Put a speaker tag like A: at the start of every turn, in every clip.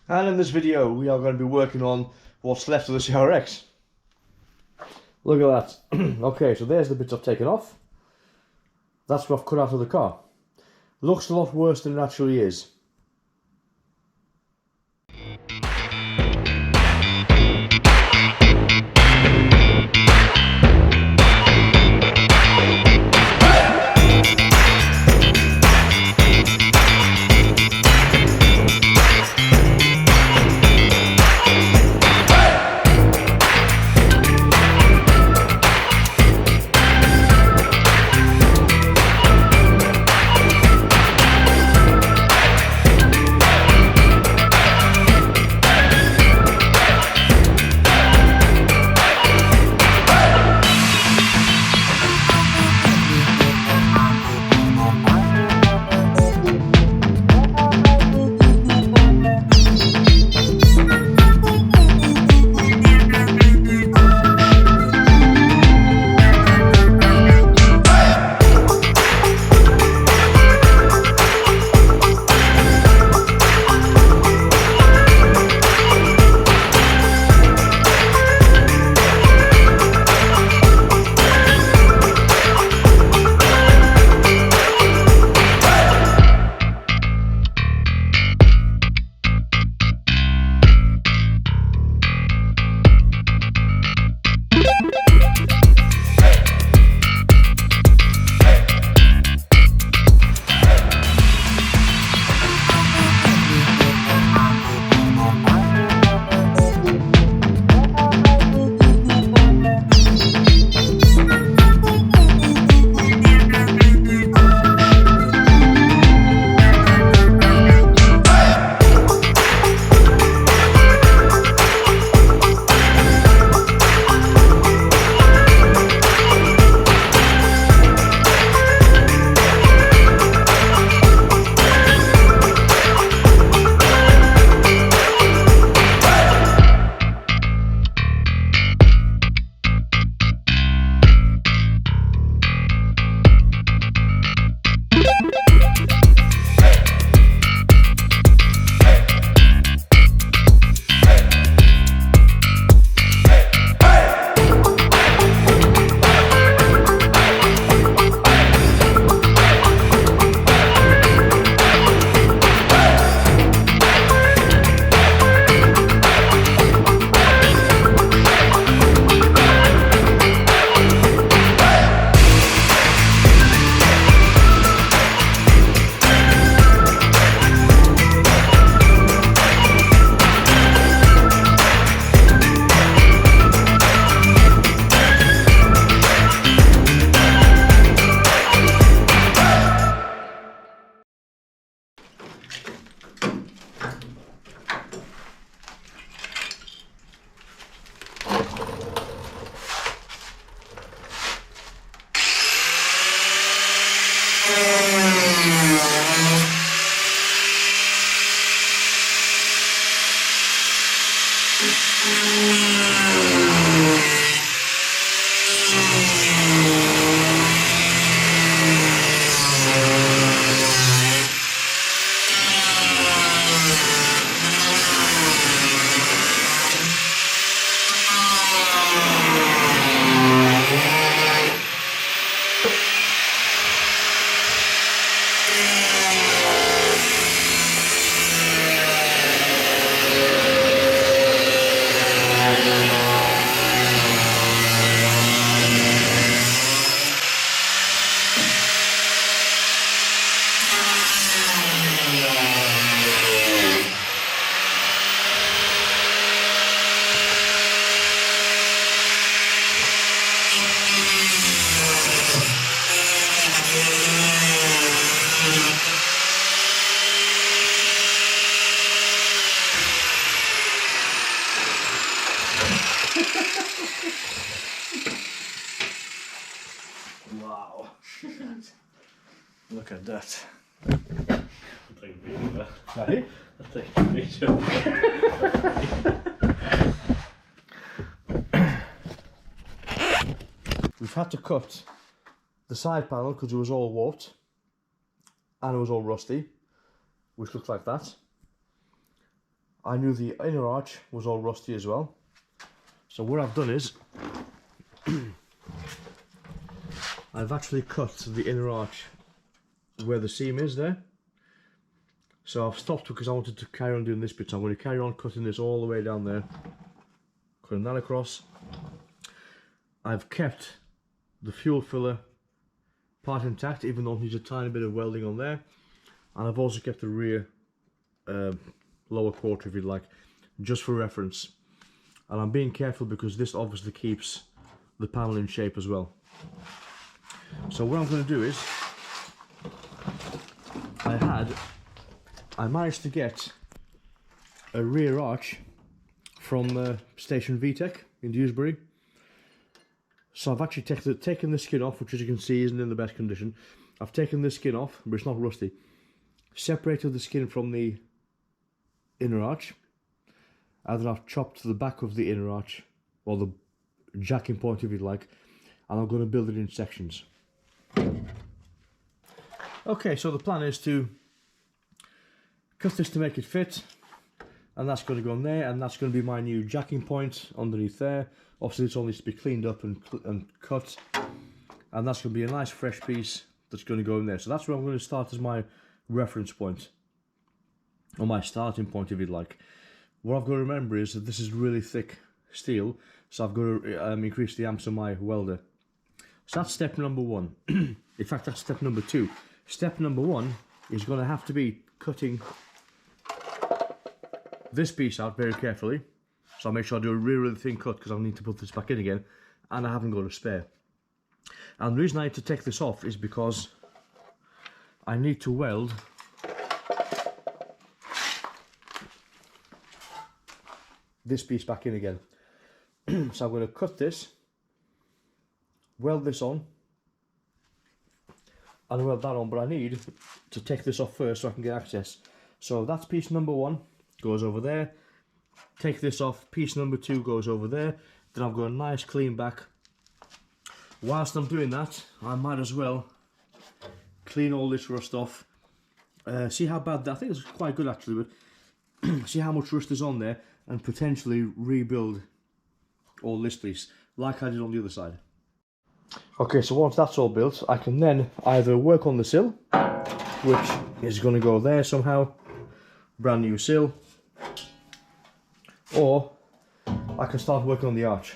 A: And in this video we are going to be working on what's left of the CRX. Look at that. Okay, so there's the bits I've taken off. That's what I've cut out of the car. Looks a lot worse than it actually is. Wow. Look at that.
B: I'll take a picture.
A: Ready?
B: I'll take a picture.
A: We've had to cut the side panel because it was all warped and it was all rusty, which looks like that. I knew the inner arch was all rusty as well. So what I've done is I've actually cut the inner arch where the seam is there. So I've stopped because I wanted to carry on doing this bit. So I'm going to carry on cutting this all the way down there, cutting that across. I've kept the fuel filler part intact, even though there's a tiny bit of welding on there. And I've also kept the rear lower quarter, if you like, just for reference. And I'm being careful because this obviously keeps the panel in shape as well. So what I'm going to do is, I managed to get a rear arch from Station VTech in Dewsbury. So I've actually taken the skin off, which as you can see isn't in the best condition. I've taken the skin off, but it's not rusty. Separated the skin from the inner arch, and then I've chopped the back of the inner arch, or the jacking point if you like, and I'm going to build it in sections. Okay, so the plan is to cut this to make it fit, and that's going to go on there, and that's going to be my new jacking point underneath there. Obviously this all needs to be cleaned up and cut, and that's going to be a nice fresh piece that's going to go in there. So that's where I'm going to start as my reference point, or my starting point if you'd like. What I've got to remember is that this is really thick steel, so I've got to increase the amps on my welder. So that's step number one. In fact, that's step number two. Step number one is going to have to be cutting this piece out very carefully. So I'll make sure I do a really thin cut because I'll need to put this back in again, and I haven't got a spare. And the reason I need to take this off is because I need to weld this piece back in again. So I'm going to cut this, weld this on, and weld that on, but I need to take this off first so I can get access. So that's piece number one, goes over there. Take this off, piece number two goes over there. Then I've got a nice clean back. Whilst I'm doing that, I might as well clean all this rust off. See how bad that, I think it's quite good actually, but see how much rust is on there, and potentially rebuild all this piece like I did on the other side. Okay, so once that's all built, I can then either work on the sill, which is going to go there somehow, brand new sill, or I can start working on the arch.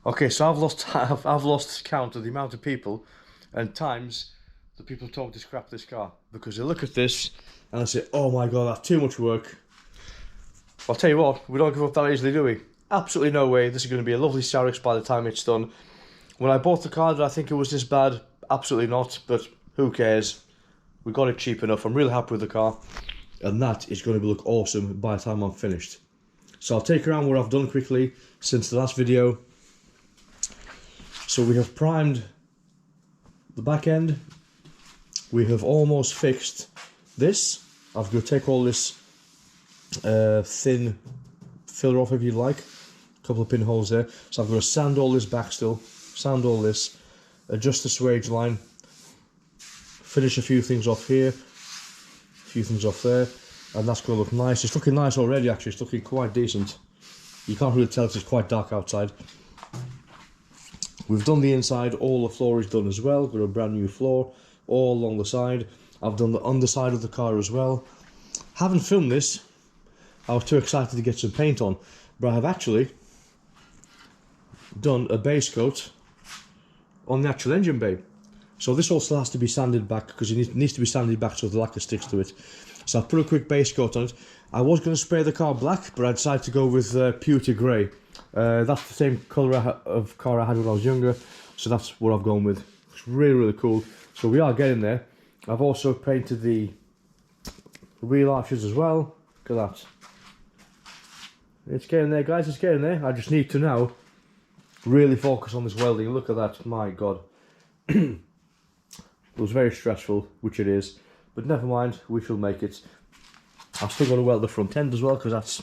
A: Okay, so I've lost count of the amount of people and times the people told me to scrap this car, because they look at this and they say, oh my god, that's too much work. I'll tell you what, we don't give up that easily, do we? Absolutely no way. This is going to be a lovely CRX by the time it's done. When I bought the car, did I think it was this bad? Absolutely not, but who cares? We got it cheap enough. I'm really happy with the car, and that is going to look awesome by the time I'm finished. So I'll take you around what I've done quickly since the last video. So we have primed the back end. We have almost fixed this. I've got to take all this thin filler off if you like. A couple of pinholes there. So I've got to sand all this back still. Sand all this. Adjust the swage line. Finish a few things off here. A few things off there. And that's going to look nice. It's looking nice already actually. It's looking quite decent. You can't really tell because it's quite dark outside. We've done the inside. All the floor is done as well. Got a brand new floor all along the side. I've done the underside of the car as well. Haven't filmed this. I was too excited to get some paint on, but I have actually done a base coat on the actual engine bay. So this also has to be sanded back because it needs to be sanded back so the lacquer sticks to it. So I put a quick base coat on it. I was going to spray the car black, but I decided to go with pewter grey. That's the same colour of car I had when I was younger, so that's what I've gone with. It's really, really cool. So we are getting there. I've also painted the wheel arches as well. Look at that. It's getting there, guys, it's getting there. I just need to now really focus on this welding. Look at that, my god. It was very stressful, which it is, but never mind, we shall make it. I've still got to weld the front end as well, because that's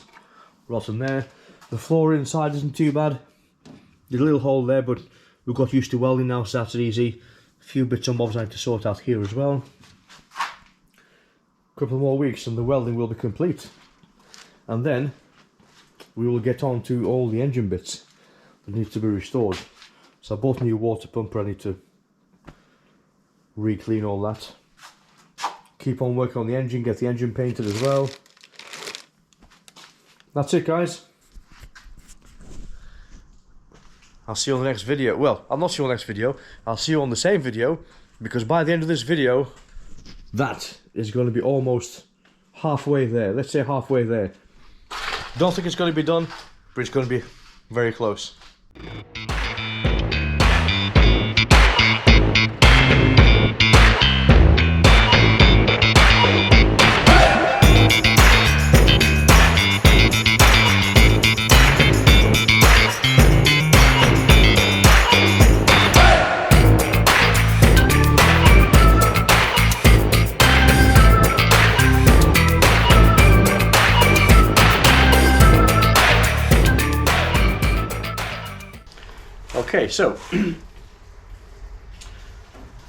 A: rotten there. The floor inside isn't too bad. There's a little hole there, but we've got used to welding now, so that's easy. A few bits and bobs I need to sort out here as well. A couple more weeks and the welding will be complete. and then we will get on to all the engine bits that need to be restored. So I bought a new water pump, I need to re-clean all that. Keep on working on the engine, get the engine painted as well. That's it, guys. I'll see you on the next video. Well, I'll not see you on the next video. I'll see you on the same video, because by the end of this video, that is going to be almost halfway there. Let's say halfway there. Don't think it's going to be done, but it's going to be very close. Okay, so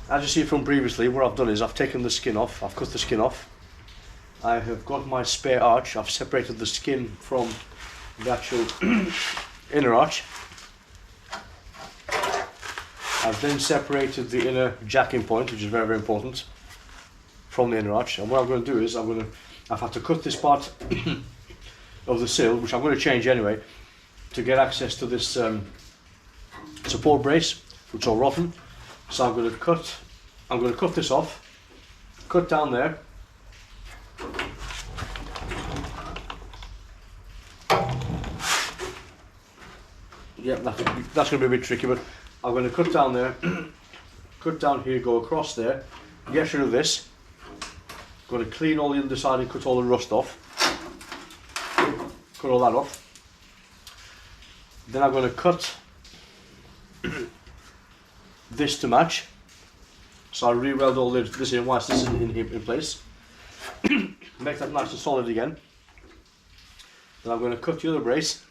A: as you see from previously, what I've done is I've taken the skin off, I've cut the skin off. I have got my spare arch, I've separated the skin from the actual inner arch. I've then separated the inner jacking point, which is very, very important, from the inner arch. And what I'm going to do is I've had to cut this part of the sill, which I'm going to change anyway, to get access to this support brace, which are rotten. So I'm going to cut this off, cut down there, yeah, that's going to be a bit tricky, but I'm going to cut down there, cut down here, go across there, get rid of this, going to clean all the underside and cut all the rust off, cut all that off. Then I'm going to cut this to match, so I re-weld all this in whilst this is in place. Make that nice and solid again. Then I'm going to cut the other brace,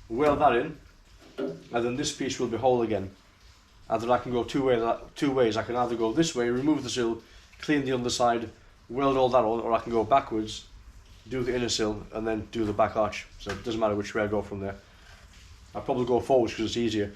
A: weld that in, and then this piece will be whole again. And then I can go two ways. I can either go this way, remove the sill, clean the underside, weld all that on, or I can go backwards, do the inner sill, and then do the back arch. So it doesn't matter which way I go from there. I'll probably go forwards because it's easier.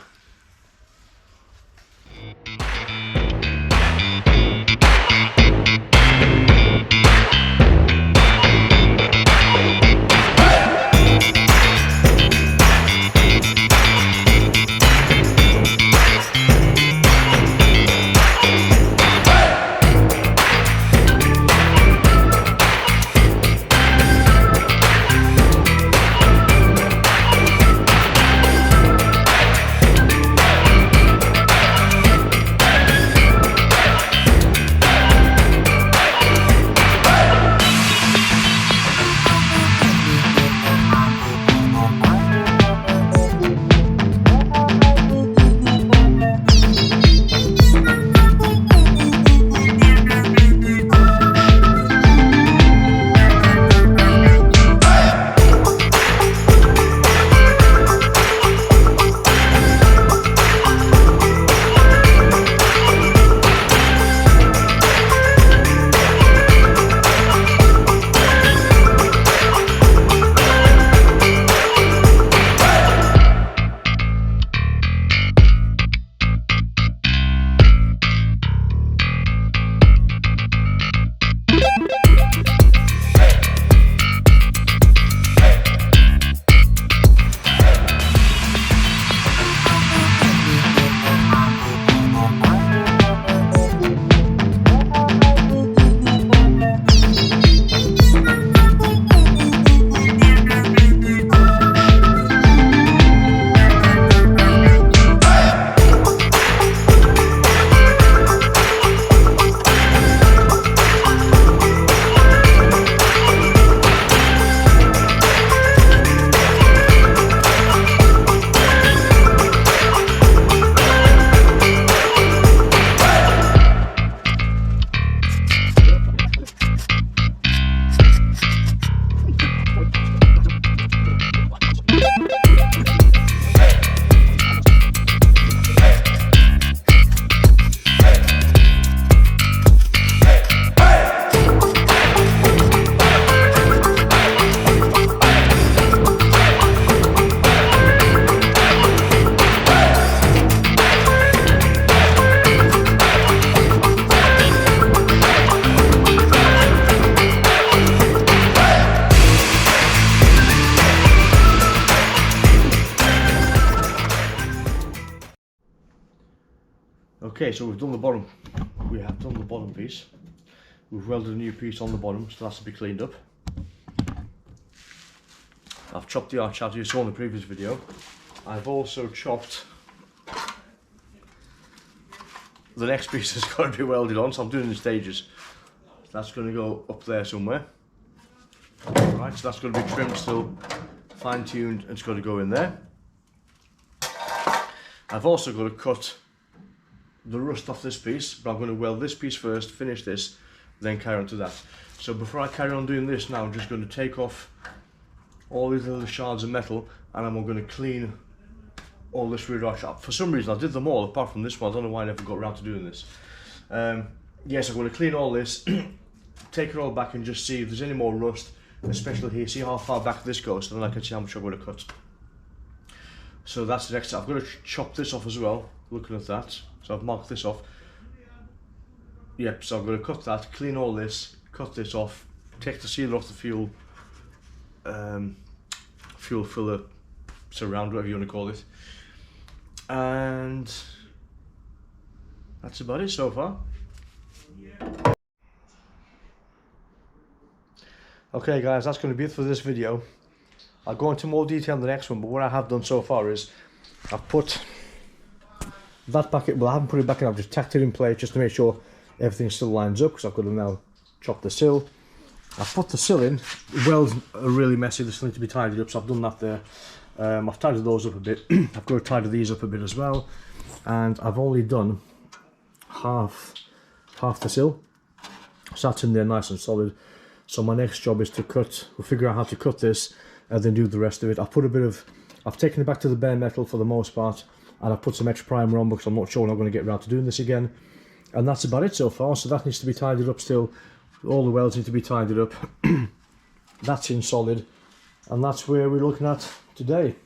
A: Okay, so we've done the bottom. We have done the bottom piece. We've welded a new piece on the bottom, so that's to be cleaned up. I've chopped the arch out, you saw in the previous video. I've also chopped the next piece that's got to be welded on, so I'm doing it in stages. That's going to go up there somewhere. Right, so that's going to be trimmed still, fine-tuned, and it's got to go in there. I've also got to cut the rust off this piece, but I'm going to weld this piece first, finish this, then carry on to that. So before I carry on doing this now, I'm just going to take off all these little shards of metal, and I'm going to clean all this rear arch up. For some reason I did them all apart from this one. I don't know why I never got around to doing this. Yes, I'm going to clean all this, take it all back and just see if there's any more rust, especially here. See how far back this goes, and then I can see how much I'm going to cut. So that's the next step. I've got to chop this off as well, looking at that. So I've marked this off. Yep, so I'm going to cut that, clean all this, cut this off, take the sealer off the fuel filler surround, whatever you want to call it. And that's about it so far. Okay guys, that's going to be it for this video. I'll go into more detail in the next one, but what I have done so far is I've put that back in, well I haven't put it back in, I've just tacked it in place just to make sure everything still lines up, because I've got to now chop the sill. I've put the sill in, the welds are really messy, they still need to be tidied up, so I've done that there. I've tidied those up a bit, I've got to tidy these up a bit as well, and I've only done half the sill, so that's in there nice and solid. So my next job is to cut, we'll figure out how to cut this and then do the rest of it. I've taken it back to the bare metal for the most part, and I've put some extra primer on because I'm not sure when I'm going to get around to doing this again. And that's about it so far, so that needs to be tidied up still. All the welds need to be tidied up. That's in solid, and that's where we're looking at today.